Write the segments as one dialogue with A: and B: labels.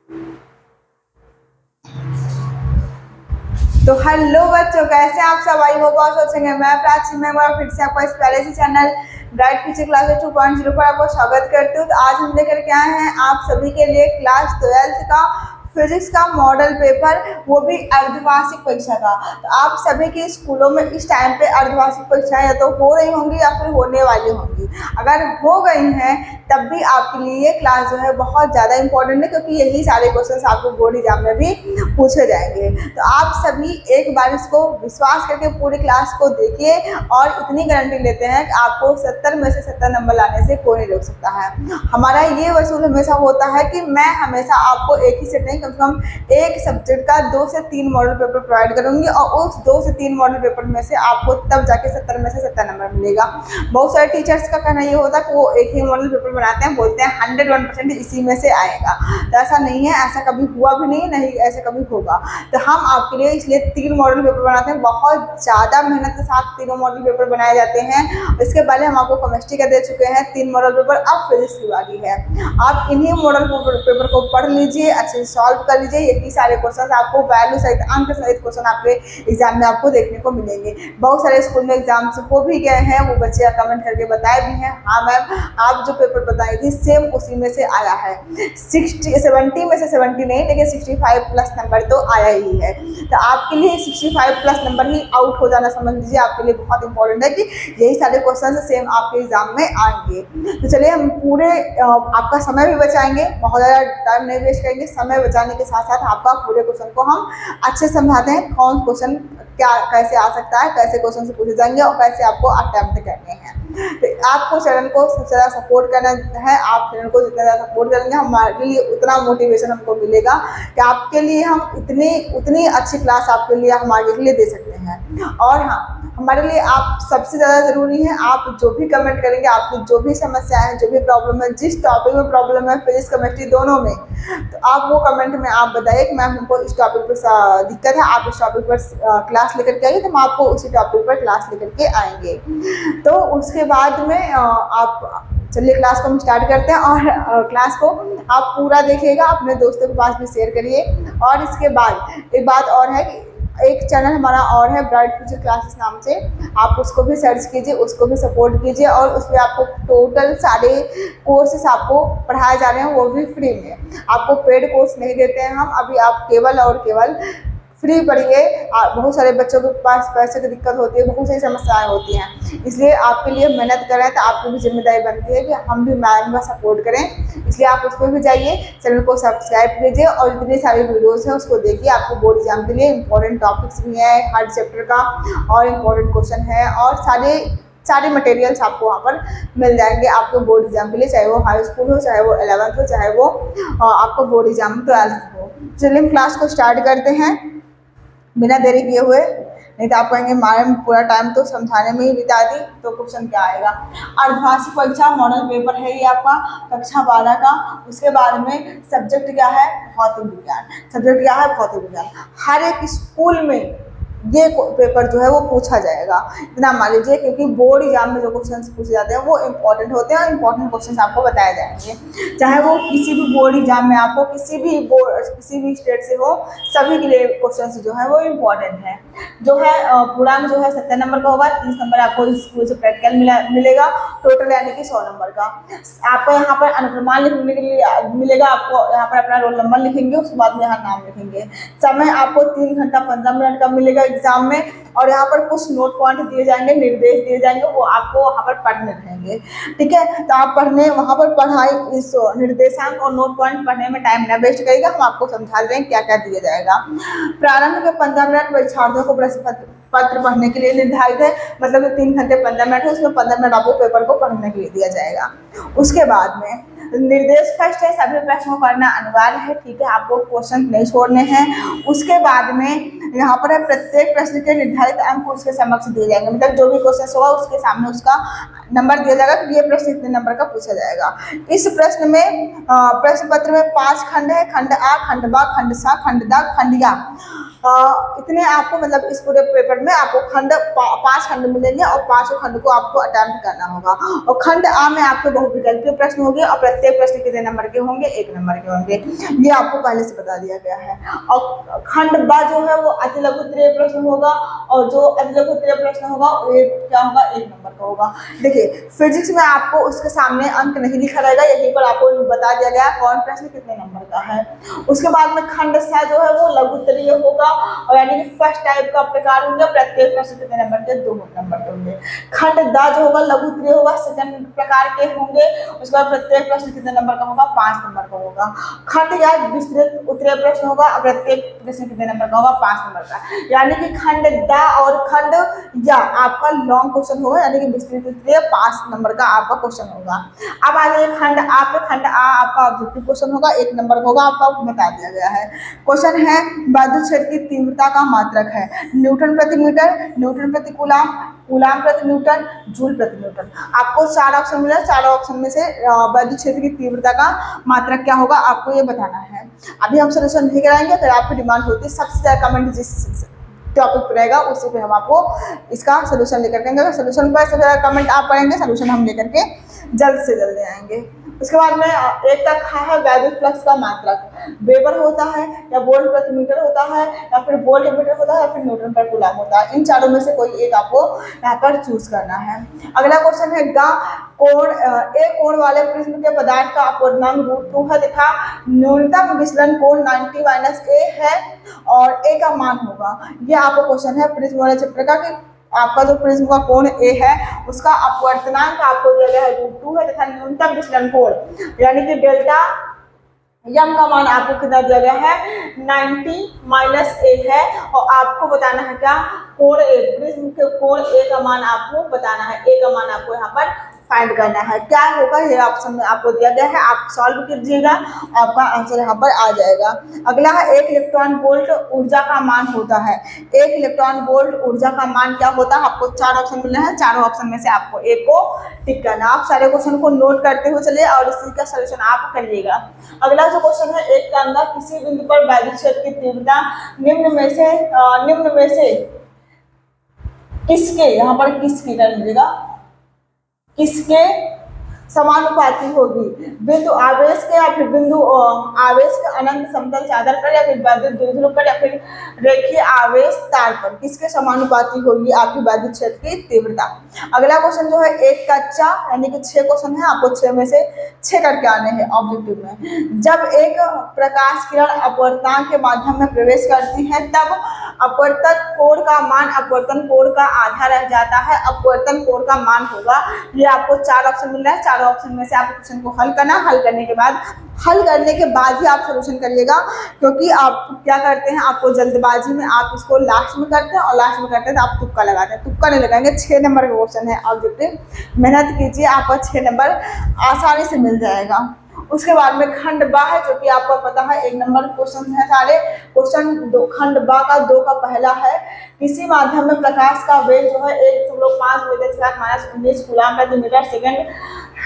A: तो हेलो बच्चों, कैसे आप सब? आई होप आप सोचेंगे मैं प्राची मैं फिर से आपका इस प्यारे से चैनल ब्राइट फ्यूचर क्लासेस 2.0 पर आपको स्वागत करती हूँ। तो आज हम लेकर के आए हैं आप सभी के लिए क्लास 12th का फिजिक्स का मॉडल पेपर, वो भी अर्धवार्षिक परीक्षा का। तो आप सभी के स्कूलों में इस टाइम पे अर्धवार्षिक परीक्षाएं या तो हो रही होंगी या फिर होने वाली होंगी। अगर हो गई हैं तब भी आपके लिए ये क्लास जो है बहुत ज़्यादा इंपॉर्टेंट है, क्योंकि यही सारे क्वेश्चंस आपको बोर्ड एग्जाम में भी पूछे जाएंगे। तो आप सभी एक बार इसको विश्वास करके पूरी क्लास को देखिए और इतनी गारंटी लेते हैं कि आपको 70 में से 70 नंबर लाने से कोई नहीं रोक सकता है। हमारा ये वसूल हमेशा होता है कि मैं हमेशा आपको एक ही सेट नहीं, कम से कम एक सब्जेक्ट का 2 से 3 मॉडल पेपर प्रोवाइड करूंगी और उस 2 से 3 मॉडल पेपर में से आपको तब जाके 70 में से 70 नंबर मिलेगा। बहुत सारे टीचर्स का कहना ये होता है कि वो एक ही मॉडल पेपर बनाते हैं, बोलते हैं 101% इसी में से आएगा। तो ऐसा नहीं है, ऐसा कभी हुआ भी नहीं, नहीं ऐसा कभी होगा। तो हम आपके लिए इसलिए 3 मॉडल पेपर बनाते हैं, बहुत ज़्यादा मेहनत के साथ तीनों मॉडल पेपर बनाए जाते हैं। इसके पहले हम आपको केमिस्ट्री का दे चुके हैं 3 मॉडल पेपर, अब फिजिक्स की बारी है। आप इन्हीं मॉडल पेपर को पढ़ लीजिए, अच्छे से सॉल्व कर लीजिए। यही सारे क्वेश्चन आपको वैल्यू सहित अंक सहित क्वेश्चन आपके एग्जाम में आपको देखने को मिलेंगे। बहुत सारे स्कूल में एग्जाम से हो भी गए हैं, वो बच्चे कमेंट करके बताए भी हैं, हाँ मैम आप जो पेपर बताई थी सेम उसी में से आया है। 70 में से 70 नहीं, लेकिन 65 प्लस नंबर तो आया ही है। तो आपके लिए 65 प्लस नंबर ही आउट हो जाना समझ लीजिए आपके लिए बहुत इंपॉर्टेंट है कि यही सारे क्वेश्चन सेम आपके एग्जाम में आएंगे। तो चलिए हम पूरे आपका समय भी बचाएंगे, बहुत ज़्यादा टाइम नहीं वेस्ट करेंगे। समय बचाने के साथ साथ आपका पूरे क्वेश्चन को हम अच्छे से समझाते हैं, कौन क्वेश्चन क्या कैसे आ सकता है, कैसे क्वेश्चन से पूछे जाएंगे और कैसे आपको अटेम्प्ट करने हैं। तो आपको चैनल को सबसे ज़्यादा सपोर्ट करना है। आप चैनल को जितना ज़्यादा सपोर्ट करेंगे हमारे लिए उतना मोटिवेशन हमको मिलेगा कि आपके लिए हम उतनी अच्छी क्लास आपके लिए हम आगे के लिए दे सकते हैं। और हाँ, हमारे लिए आप सबसे ज़्यादा ज़रूरी है, आप जो भी कमेंट करेंगे, आपकी जो भी समस्या है, जो भी प्रॉब्लम है, जिस टॉपिक में प्रॉब्लम है, फिजिक्स केमिस्ट्री दोनों में, तो आप वो कमेंट में आप बताइए कि मैम हमको इस टॉपिक पर दिक्कत है, आप इस टॉपिक पर क्लास लेकर के आइए, तो हम आपको उसी टॉपिक पर क्लास लेकर के आएंगे। तो उसके बाद में आप चलिए क्लास को हम स्टार्ट करते हैं और क्लास को आप पूरा देखिएगा, अपने दोस्तों के पास भी शेयर करिए। और इसके बाद एक बात और है कि एक चैनल हमारा और है ब्राइट फ्यूचर क्लासेस नाम से, आप उसको भी सर्च कीजिए, उसको भी सपोर्ट कीजिए और उसमें आपको टोटल सारे कोर्सेस आपको पढ़ाए जा रहे हैं, वो भी फ्री में। आपको पेड कोर्स नहीं देते हैं हम, अभी आप केवल और केवल फ्री पढ़िए। बहुत सारे बच्चों के पास पैसे की दिक्कत होती है, बहुत सारी समस्याएं होती हैं, इसलिए आपके लिए मेहनत करें तो आपकी भी जिम्मेदारी बनती है कि हम भी मैम का सपोर्ट करें। इसलिए आप उस पर भी जाइए, चैनल को सब्सक्राइब कीजिए और जितनी सारी वीडियोस हैं उसको देखिए। आपको बोर्ड एग्जाम के लिए इंपॉर्टेंट टॉपिक्स भी हैं हर चैप्टर का और इम्पोर्टेंट क्वेश्चन है और सारे मटेरियल्स आपको वहाँ पर मिल जाएंगे आपको बोर्ड एग्जाम के लिए, चाहे वो हाई स्कूल हो, चाहे वो 11th हो, चाहे वो आपको बोर्ड एग्जाम 12th हो। चलिए हम क्लास को स्टार्ट करते हैं बिना देरी किए हुए, नहीं तो आप कहेंगे मैम पूरा टाइम तो समझाने में ही बिता दी, तो क्वेश्चन क्या आएगा। अर्धवार्षिक परीक्षा मॉडल पेपर है ये आपका कक्षा 12 का। उसके बाद में सब्जेक्ट क्या है, भौतिक विज्ञान। सब्जेक्ट क्या है, भौतिक विज्ञान। हर एक स्कूल में ये पेपर जो है वो पूछा जाएगा, इतना मान लीजिए, क्योंकि बोर्ड एग्जाम में जो क्वेश्चन पूछे जाते हैं वो इंपॉर्टेंट होते हैं और इंपॉर्टेंट क्वेश्चन आपको बताए जाएंगे। चाहे वो किसी भी बोर्ड एग्जाम में आपको किसी भी स्टेट से हो, सभी के लिए क्वेश्चन जो है वो इम्पोर्टेंट है। जो है पूर्णांक जो है 70 नंबर का होगा, 30 नंबर आपको स्कूल से प्रैक्टिकल मिलेगा, टोटल यानी कि 100 नंबर का। आपको यहाँ पर अनुक्रमान लिखने के लिए मिलेगा, आपको यहाँ पर अपना रोल नंबर लिखेंगे, उसके बाद में यहाँ नाम लिखेंगे। समय आपको 3 घंटा 15 मिनट का मिलेगा एग्जाम में, और यहाँ पर कुछ नोट पॉइंट दिए जाएंगे, निर्देश दिए जाएंगे, वो आपको वहाँ पर पढ़ने रहेंगे। ठीक है, तो आप पढ़ने वहाँ पर पढ़ाई इस निर्देशांक और नोट पॉइंट पढ़ने में टाइम न वेस्ट करिएगा, हम आपको समझा रहे हैं क्या क्या दिया जाएगा। प्रारंभ के 15 मिनट परीक्षार्थियों को प्रश्न पत्र पढ़ने के लिए निर्धारित है, मतलब 3 घंटे 15 मिनट है, उसमें 15 मिनट आपको पेपर को पढ़ने के लिए दिया जाएगा। उसके बाद में निर्देश फर्स्ट है, सभी प्रश्नों को करना अनिवार्य है। ठीक है, आपको क्वेश्चन नहीं छोड़ने हैं। उसके बाद में यहाँ पर है प्रत्येक प्रश्न के निर्धारित अंक उसके समक्ष दिए जाएंगे, मतलब जो भी क्वेश्चन होगा उसके सामने उसका नंबर दिया जाएगा कि ये प्रश्न इतने नंबर का पूछा जाएगा। इस प्रश्न में प्रश्न पत्र में 5 खंड है, खंड आ, खंड बा, खंड सा, खंड दा, खंड या। इतने आपको मतलब इस पूरे पेपर में आपको खंड 5 खंड मिलेंगे और पांचों खंड को आपको अटेम्प्ट करना होगा। और खंड आ में आपके बहुविकल्पीय प्रश्न होंगे और प्रत्येक प्रश्न कितने नंबर के होंगे, 1 नंबर के होंगे, ये आपको पहले से बता दिया गया है। और खंड ब जो है वो अति लघु उत्तरीय प्रश्न होगा और जो अति लघु उत्तरीय प्रश्न होगा वो क्या होगा, 1 नंबर का होगा। देखिए फिजिक्स में आपको उसके सामने अंक नहीं लिखा रहेगा, यहीं पर आपको बता दिया गया कौन प्रश्न कितने नंबर का है। उसके बाद में खंड सा जो है वो लघु उत्तरीय होगा और यानी कि फर्स्ट टाइप का प्रकार होंगे, प्रत्येक प्रश्न कितने नंबर के, 2 नंबर के होंगे। खंड द जो होगा लघु उत्तरीय होगा, सेकंड प्रकार के होंगे, उसके बाद प्रत्येक प्रश्न कितने नंबर का होगा, 5 नंबर का होगा। खंड या विस्तृत उत्तरीय प्रश्न होगा और प्रत्येक प्रश्न कितने नंबर का होगा, 5 नंबर का। यानी कि खंड द और खंड या आपका लॉन्ग क्वेश्चन होगा, यानी कि विस्तृत उत्तरीय 5 नंबर का आपका क्वेश्चन होगा। अब आ जाइए खंड आ पे, खंड आ आपका ऑब्जेक्टिव क्वेश्चन होगा, 1 नंबर का होगा, आपको बता दिया गया है। क्वेश्चन है विद्युत क्षेत्र की तीव्रता का मात्रक है न्यूटन प्रति मीटर, न्यूटन प्रति कूलाम, कूलाम प्रति न्यूटन, जूल प्रति न्यूटन। आपको 4 ऑप्शन मिला, 4 ऑप्शन में से विद्युत क्षेत्र की तीव्रता का मात्रक क्या होगा आपको ये बताना है। अभी हम सोल्यूशन नहीं कराएंगे, फिर आपकी डिमांड होती है सबसे ज्यादा कमेंट जिस टॉपिक पर रहेगा उसी पे हम आपको इसका सोल्यूशन लेकर के आएंगे। सोल्यूशन पर सबसे ज्यादा कमेंट आप करेंगे, सोल्यूशन हम लेकर के जल्द से जल्द आएंगे। उसके बाद में एक तक है वैद्युत फ्लक्स का मात्रक वेबर होता है या वोल्ट प्रति मीटर होता है या फिर वोल्ट मीटर होता है या फिर न्यूटन पर कूलम होता है। इन चारों में से कोई एक आपको यहाँ पर चूज करना है। अगला क्वेश्चन है कोण एक कोण वाले प्रिज्म के पदार्थ का अपवर्तनांक √2 है तथा न्यूनतम विचलन कोण 90 - a है और a का मान होगा। ये आपका क्वेश्चन है प्रिज्म वाले चैप्टर का कि आपका जो प्रिज्म का कोण A है उसका अपवर्तनांक आपको दिया गया है √2 है तथा न्यूनतम विचलन कोण यानी कि डेल्टा यम का मान आपको कितना दिया गया है, 90 - a है और आपको बताना है क्या, कोण A, प्रिज्म के कोण A का मान आपको बताना है, A का मान आपको यहाँ पर फाइंड करना है। क्या होगा ये ऑप्शन में आपको दिया गया है, आप सॉल्व कीजिएगा, आपका आंसर यहाँ पर आ जाएगा। अगला है 1 इलेक्ट्रॉन वोल्ट ऊर्जा का मान होता है। 1 इलेक्ट्रॉन वोल्ट ऊर्जा का मान क्या होता है, आपको 4 ऑप्शन मिल रहे हैं, चारों ऑप्शन में से आपको एक को टिक करना। आप सारे क्वेश्चन को नोट करते हुए चलिए और इसी का सोल्यूशन आप करिएगा। अगला जो क्वेश्चन है, एक का अंदर किसी बिंदु पर वैद्युत क्षेत्र की तीव्रता निम्न में से किसके, यहाँ पर किसकी कर लीजिएगा, किसके समानुपाती होगी, बिंदु आवेश के या फिर बिंदु आवेश के अनंत समतल चादर पर या फिर वैद्युत द्विध्रुव पर या फिर रेखीय आवेश तार पर, किसके समानुपाती होगी आपकी वैद्युत क्षेत्र की तीव्रता। अगला क्वेश्चन जो है एक कच्चा यानी कि 6 क्वेश्चन है, आपको 6 में से 6 करके आने हैं ऑब्जेक्टिव में। जब एक प्रकाश किरण अपवर्तनांक के माध्यम में प्रवेश करती है तब अपवर्तन कोण का मान अपवर्तन कोण का आधा रह जाता है, अपवर्तन कोण का मान होगा। ये आपको 4 ऑप्शन मिल रहा है, 4 ऑप्शन में से आप क्वेश्चन को हल करना, हल करने के बाद ही आप सोल्यूशन करिएगा, क्योंकि आप क्या करते हैं, आपको जल्दबाजी में आप इसको लास्ट में करते हैं और लास्ट में करते हैं तो आप तुक्का लगाते हैं, तुक्का नहीं लगाएंगे। 6 नंबर का क्वेश्चन है ऑब्जेक्टिव, मेहनत कीजिए, आपका 6 नंबर आसानी से मिल जाएगा। उसके बाद में खंड बा है जो कि आपको पता है 1 नंबर क्वेश्चन है सारे क्वेश्चन। खंड बा का 2 का पहला है, किसी माध्यम में प्रकाश का वेग जो है 1.5 × 10⁻⁹ कूलम प्रति मीटर सेकंड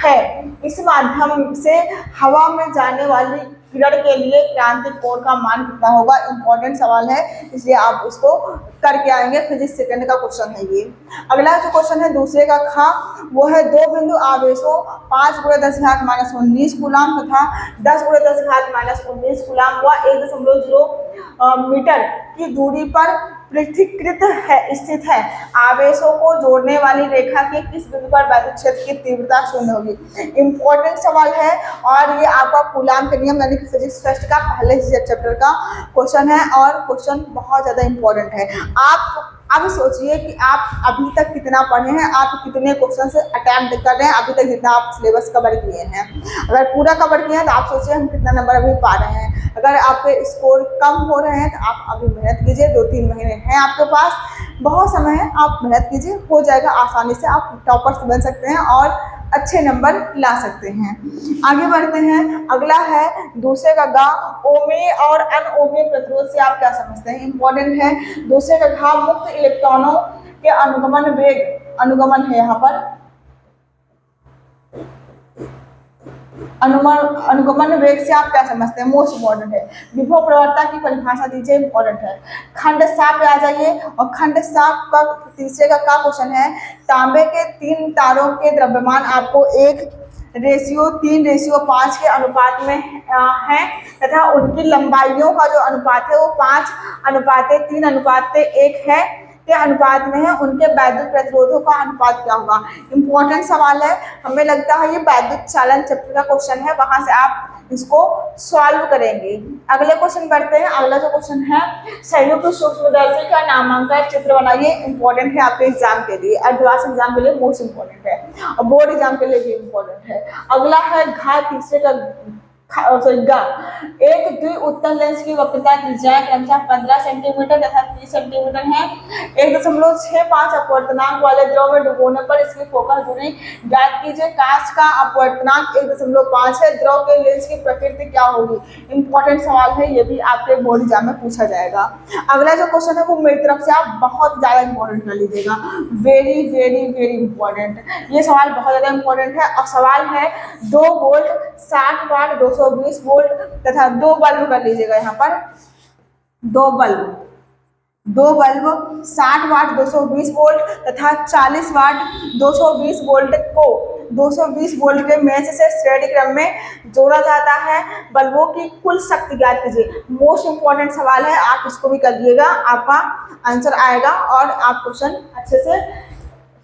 A: है। इस माध्यम से हवा में जाने वाली किरण के लिए क्रांतिक कोण का मान कितना होगा, इंपॉर्टेंट सवाल है, इसलिए आप इसको करके आएंगे, फिजिक्स सेकंड का क्वेश्चन है ये। अगला जो क्वेश्चन है दूसरे का खा, वो है 2 बिंदु आवेशों 5 × 10⁻⁻19 कूलम तथा 10 × 10⁻⁻19 कूलम व 1.0 मीटर की दूरी पर पृथक्कृत है स्थित है। आवेशों को जोड़ने वाली रेखा के किस बिंदु पर वैद्युत क्षेत्र की तीव्रता 0 होगी। इंपॉर्टेंट सवाल है और ये आपका कूलम के नियम यानी कि फिजिक्स फर्स्ट का पहले चैप्टर का क्वेश्चन है और क्वेश्चन बहुत ज्यादा इंपॉर्टेंट है। आप अब सोचिए कि आप अभी तक कितना पढ़े हैं, आप कितने क्वेश्चन से अटेम्प्ट कर रहे हैं, अभी तक जितना आप सिलेबस कवर किए हैं। अगर पूरा कवर किए हैं तो आप सोचिए हम कितना नंबर अभी पा रहे हैं। अगर आपके स्कोर कम हो रहे हैं तो आप अभी मेहनत कीजिए, 2-3 महीने हैं आपके पास, बहुत समय है, आप मेहनत कीजिए, हो जाएगा आसानी से, आप टॉपर्स बन सकते हैं और अच्छे नंबर ला सकते हैं। आगे बढ़ते हैं, अगला है दूसरे का गा, ओमे और अनओमे प्रतिरोध से आप क्या समझते हैं, इंपॉर्टेंट है। दूसरे का घा मुक्त इलेक्ट्रॉनों के अनुगमन वेग, अनुगमन है यहाँ पर, अनुगमन वेग से आप क्या समझते हैं, मोस्ट इम्पोर्टेंट है। विभव प्रवणता की परिभाषा दीजिए, इम्पोर्टेंट है। खंड 7 पे आ जाइए, और खंड 7 का तीसरे का क्या क्वेश्चन है, तांबे के 3 तारों के द्रव्यमान आपको 1:3:5 के अनुपात में है, तथा उनकी लंबाइयों का जो अनुपात है वो 5:3:1 है के अनुपात में है। उनके वैद्युत प्रतिरोधों का अनुपात क्या होगा। इंपॉर्टेंट सवाल है, हमें लगता है ये वैद्युत चालन चैप्टर का क्वेश्चन है, वहां से आप इसको सॉल्व करेंगे। अगले क्वेश्चन बढ़ते हैं। अगला जो क्वेश्चन है, संयुक्त सूक्ष्मदर्शी का नामांकन चित्र बनाइए। इंपॉर्टेंट है आपके एग्जाम के लिए, अर्धवार्षिक एग्जाम के लिए मोस्ट इंपॉर्टेंट है, और बोर्ड एग्जाम के लिए भी इंपॉर्टेंट है। अगला है घा तीसरे का एक द्विउत्तल लेंस की वक्रता त्रिज्या क्रमशः 15 सेंटीमीटर तथा 30 सेंटीमीटर है। 1.65 अपवर्तनांक वाले द्रव में डुबोने पर इसकी फोकस दूरी ज्ञात कीजिए। कांच का अपवर्तनांक 1.5 है। द्रव के लेंस की प्रकृति क्या होगी। इंपॉर्टेंट सवाल है, ये भी आपके बोर्ड एग्जाम में पूछा जाएगा। अगला जो क्वेश्चन है वो मेरी तरफ से आप बहुत ज्यादा इंपॉर्टेंट कर लीजिएगा, वेरी वेरी वेरी इंपॉर्टेंट। ये सवाल बहुत ज्यादा इंपॉर्टेंट है, और सवाल है 2 वोल्ट 60 वाट 220 वोल्ट तथा 2 बल्ब कर लीजिएगा। यहाँ पर 2 बल्ब 60 वाट 220 वोल्ट तथा 40 वाट 220 वोल्ट को 220 वोल्ट के मेष से श्रेणी क्रम में जोड़ा जाता है। बल्बों की कुल शक्ति ज्ञात कीजिए। मोस्ट इंपॉर्टेंट सवाल है, आप इसको भी कर लीजिएगा, आपका आंसर आएगा और आप क्वेश्चन अच्छे से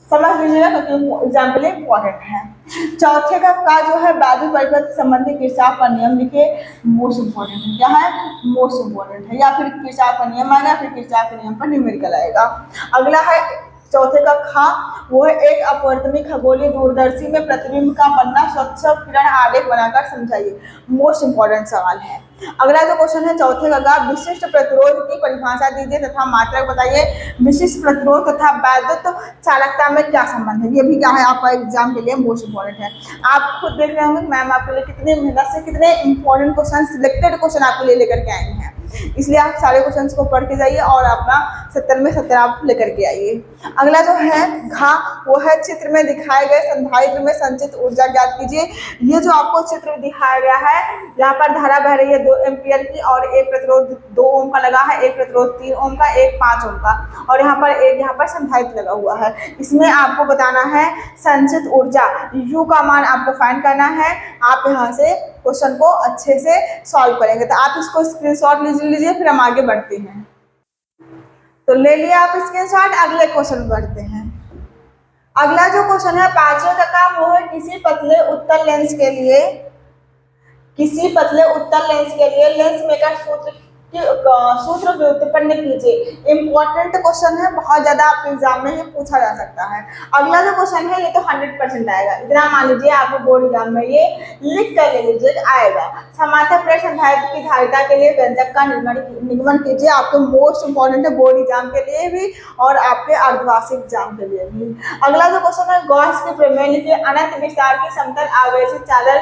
A: समझ लीजिएगा, क्योंकि एग्जाम के लिए इंपॉर्टेंट है। चौथे का जो है वैद्युत परिपथ संबंधी किरचॉफ का नियम लिखिए। मोस्ट इंपॉर्टेंट है, क्या है, मोस्ट इंपॉर्टेंट है, या फिर किरचॉफ का नियम आएगा, फिर किरचॉफ के नियम पर न्यूमेरिकल आएगा। अगला है चौथे का खा, वो है एक अपवर्तनी खगोलीय दूरदर्शी में प्रतिबिंब का बनना स्वच्छ किरण आलेख बनाकर समझाइए। मोस्ट इंपॉर्टेंट सवाल है। अगला जो क्वेश्चन है चौथे का, विशिष्ट प्रतिरोध की परिभाषा दीजिए तथा मात्रक बताइए। विशिष्ट प्रतिरोध तथा वैद्युत चालकता में क्या संबंध है, ये भी क्या है आपका एग्जाम के लिए मोस्ट इंपॉर्टेंट है। आप खुद देख रहे होंगे मैम आपके लिए कितने मेहनत से कितने इंपॉर्टेंट क्वेश्चन, सिलेक्टेड क्वेश्चन आपके लिए लेकर के आई हैं, इसलिए आप सारे क्वेश्चंस को पढ़ के जाइए और अपना 70 में 70 आप लेकर के आइए। अगला जो है घा, वो है चित्र में दिखाए गए संधारित्र में संचित ऊर्जा ज्ञात कीजिए। ये जो आपको चित्र में दिखाया गया है, यहाँ पर धारा बह रही है 2 एम्पियर की, और एक प्रतिरोध 2 ओम का लगा है, एक प्रतिरोध 3 ओम का, एक 5 ओम का, और यहाँ पर संधारित्र लगा हुआ है। इसमें आपको बताना है संचित ऊर्जा, यू का मान आपको फाइंड करना है। आप यहाँ से क्वेश्चन को अच्छे से सॉल्व करेंगे, तो आप इसको स्क्रीनशॉट लीजिए, फिर हम आगे बढ़ते हैं। तो ले लिया आप स्क्रीनशॉट, अगले क्वेश्चन बढ़ते हैं। अगला जो क्वेश्चन है 5वें का काम, वो है किसी पतले उत्तल लेंस के लिए लेंस मेकर सूत्र व्युत्पन्न कीजिए। इंपॉर्टेंट क्वेश्चन है, बहुत ज्यादा आपके एग्जाम में ही पूछा जा सकता है। अगला जो क्वेश्चन है ये तो 100% आएगा, इतना मान लीजिए आपको बोर्ड एग्जाम में ये लिख कर ले लीजिए आएगा। समांतर प्लेट संधारित्र की धारिता के लिए व्यंजक का निगमन कीजिए। आपको मोस्ट इंपॉर्टेंट है बोर्ड एग्जाम के लिए भी और आपके अर्धवार्षिक एग्जाम के लिए भी। अगला जो क्वेश्चन है गॉस के प्रमेय लिखिए। अनंत विस्तार की समतल आवेशित चादर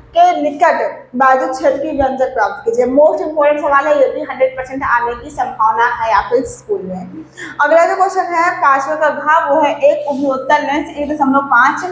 A: के निकट वैद्युत क्षेत्र की व्यंजक प्राप्त कीजिए। मोस्ट इंपोर्टेंट सवाल है, ये भी 100% आने की संभावना है आपके स्कूल में। अगला जो क्वेश्चन है 5वें का घ, वो है एक उभयोत्तल लेंस 1.5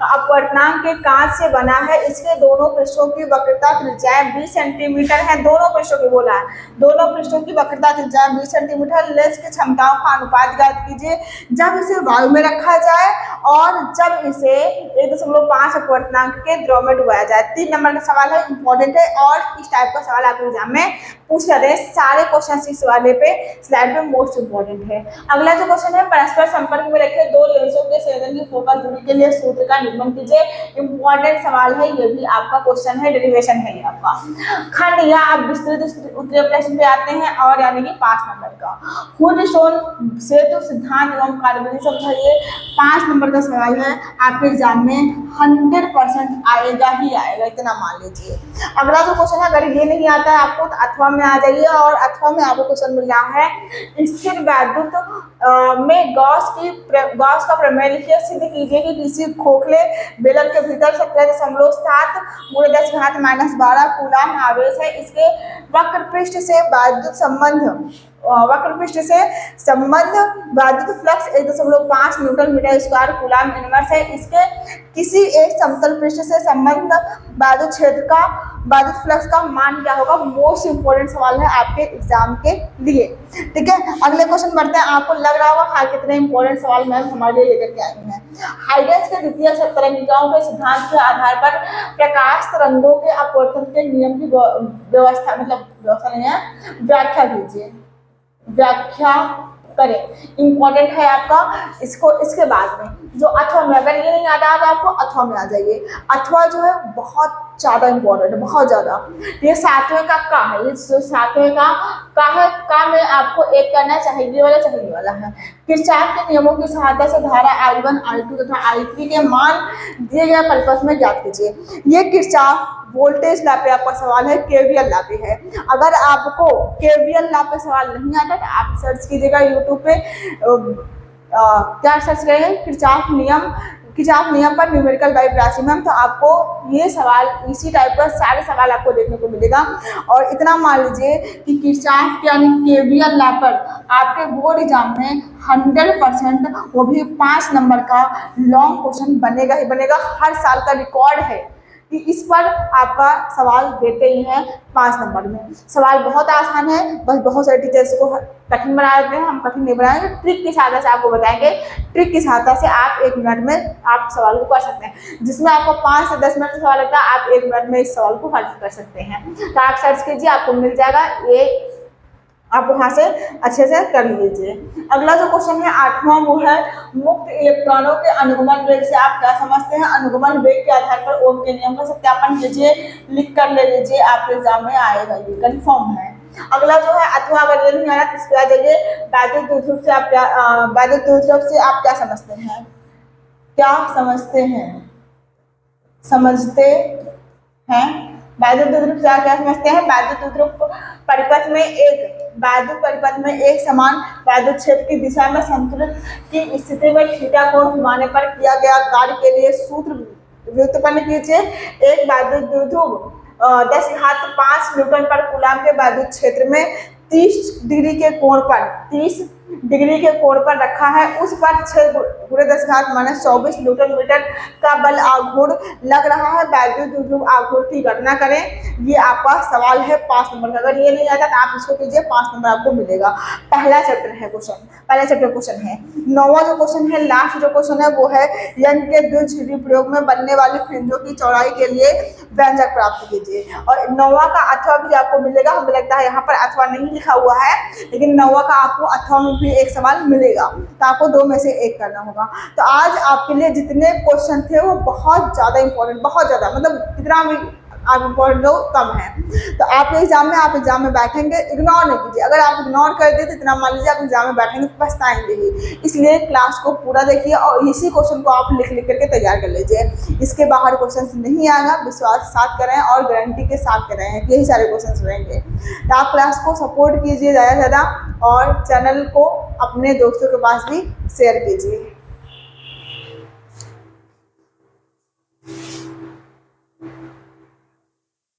A: अपवर्तनांक के कांच से बना है। इसके दोनों पृष्ठों की वक्रता त्रिज्या 20 सेंटीमीटर है। दोनों पृष्ठों की बोला है, दोनों पृष्ठों की वक्रता त्रिज्या 20 सेंटीमीटर। लेंस की क्षमताओं का अनुपात ज्ञात कीजिए जब इसे वायु में रखा जाए और जब इसे 1.5 अपवर्तनांक के द्रव में डुबाया जाए। 3 नंबर का सवाल है, इंपॉर्टेंट है और इस टाइप का सवाल आपके एग्जाम में पूछ जाते हैं। सारे क्वेश्चन इस वाले पे स्लाइड पे मोस्ट इंपॉर्टेंट है। अगला जो क्वेश्चन है परस्पर संपर्क में रखे 2 लेंसों के संयोजन की फोकस दूरी के लिए सूत्र का निगमन कीजिए। इंपॉर्टेंट सवाल है, ये भी आपका क्वेश्चन है, डेरिवेशन है ये आपका। खंड या आप विस्तृत उत्तरीय प्रश्न पे आते हैं और यानी कि 5 नंबर का हुड-स्टोन सेतु सिद्धांत एवं कार्यविधि समझाइए। 5 नंबर का सवाल है, आपके एग्जाम में 100% आएगा ही आएगा, इतना मान लीजिए। अगला जो क्वेश्चन है, अगर ये नहीं आता है आपको तो अथवा में आ जाइए और अथवा में आपको क्वेश्चन मिल रहा है स्थिर वैद्युत में गॉस का प्रमेय लिखिए। सिद्ध कीजिए कि किसी खोखले बेलन के भीतर 17.7 × 10⁻⁻12 कूलाम आवेश है। इसके वक्र पृष्ठ से वैद्युत संबंध वक्र पृष्ठ से संबंध वैद्युत flux 1.5 newton metre square coulomb inverse है। इसके किसी एक समतल पृष्ठ से संबंध वैद्युत क्षेत्र का वैद्युत फ्लक्स का मान क्या होगा? मोस्ट इंपोर्टेंट सवाल है आपके एग्जाम के लिए। ठीक है, अगले क्वेश्चन बढ़ते हैं। आपको लग रहा होगा हाँ कितने इंपॉर्टेंट सवाल मैम हमारे लिए लेकर के आई हैं। हाइगन्स के द्वितीय तरंगिकाओं के सिद्धांत के आधार पर प्रकाश तरंगों के अपवर्तन के नियम की व्यवस्था व्यवस्था नहीं है, व्याख्या कीजिए, व्याख्या करें। इंपॉर्टेंट है आपका इसको। इसके बाद में जो अथवा में, अगर ये नहीं आता तो आपको अथवा में आ जाइए। अथवा जो है बहुत ज़्यादा इंपॉर्टेंट है, बहुत ज़्यादा। ये 7वें का है, ये जो 7वें का है, का में आपको एक करना चाहिए चाहिए वाला है। किरचॉफ के नियमों की सहायता से धारा I1, I2 तथा I3 के मान दिए गए परिपथ में ज्ञात कीजिए। ये किरचॉफ वोल्टेज लॉ पे आपका सवाल है, केवीएल लॉ पे है। अगर आपको केवीएल लॉ पे सवाल नहीं आता तो आप सर्च कीजिएगा यूट्यूब पे, क्या सर्च करेंगे? किरचॉफ नियम पर न्यूमेरिकल बाई प्राची मैम, तो आपको ये सवाल इसी टाइप का सारे सवाल आपको देखने को मिलेगा। और इतना मान लीजिए कि किरचॉफ यानी केवीएल लॉ पर आपके बोर्ड एग्जाम में 100% वो भी 5 नंबर का लॉन्ग क्वेश्चन बनेगा ही बनेगा। हर साल का रिकॉर्ड है कि इस पर आपका सवाल देते ही हैं 5 नंबर में। सवाल बहुत आसान है, बस बहुत सारे टीचर्स को कठिन बना देते हैं। हम कठिन नहीं बनाएंगे, ट्रिक की सहायता से आपको बताएंगे। ट्रिक की सहायता से आप 1 मिनट में आप सवाल को कर सकते हैं। जिसमें आपको 5 से 10 मिनट का सवाल लगता है, आप 1 मिनट में इस सवाल को हल कर सकते हैं। तो आप सर्च कीजिए, आपको मिल जाएगा, ये आप वहाँ से अच्छे से कर लीजिए। अगला जो क्वेश्चन है 8वां, वो है मुक्त इलेक्ट्रॉनों के अनुगमन वेग से आप क्या समझते हैं? अनुगमन वेग के आधार पर ओम के नियम का सत्यापन कीजिए, लिख कर ले लीजिए, आपके एग्जाम में आएगा, ये कंफर्म है। अगला जो है अथवा, अगर ये नहीं आ रहा तो इस पे आ जाइए। वैद्युत द्विध्रुव से आप क्या वैद्युत द्विध्रुव से आप क्या समझते हैं? क्या समझते हैं? समझते हैं वैद्युत द्विध्रुव से आप क्या समझते हैं? वैद्युत द्विध्रुव परिपथ में एक समान वैद्युत क्षेत्र की दिशा में संतुलित की स्थिति में थीटा कोण घुमाने पर किया गया कार्य के लिए सूत्र व्युत्पन्न कीजिए। एक वैद्युत द्विध्रुव 10⁵ न्यूटन पर कूलाम के वैद्युत क्षेत्र में 30 डिग्री के कोण पर रखा है, उस पर 6×10⁻24 न्यूटन मीटर का बल आघूर्ण लग रहा है। वैद्युत द्विध्रुव आघूर्ण की गणना करें। ये आपका सवाल है 5 नंबर का। अगर ये नहीं आता तो आप इसको कीजिए, 5 नंबर आपको मिलेगा। पहला चैप्टर क्वेश्चन है। 9वां जो क्वेश्चन है, लास्ट जो क्वेश्चन है, वो है यंग के द्विध्रुवी प्रयोग में बनने वाली फ्रिंजों की चौड़ाई के लिए व्यंजक प्राप्त कीजिए। और 9वां का अथवा भी आपको मिलेगा। हमें लगता है यहाँ पर अथवा नहीं लिखा हुआ है, लेकिन 9वां का आपको अथवा में भी एक सवाल मिलेगा, तो आपको 2 में से 1 करना होगा। तो आज आपके लिए जितने क्वेश्चन थे वो बहुत ज़्यादा इंपॉर्टेंट, बहुत ज़्यादा, मतलब कितना भी आप इम्पोर्टेंट हो कम है। तो आप एग्जाम में बैठेंगे, इग्नोर नहीं कीजिए। अगर आप इग्नोर कर देते तो इतना मान लीजिए आप एग्जाम में बैठेंगे तो पछताएंगे ही। इसलिए क्लास को पूरा देखिए और इसी क्वेश्चन को आप लिख करके तैयार कर लीजिए। इसके बाहर क्वेश्चन नहीं आएगा, विश्वास के साथ करें और गारंटी के साथ करें, यही सारे क्वेश्चन रहेंगे। तो आप क्लास को सपोर्ट कीजिए ज़्यादा से ज़्यादा और चैनल को अपने दोस्तों के पास भी शेयर कीजिए।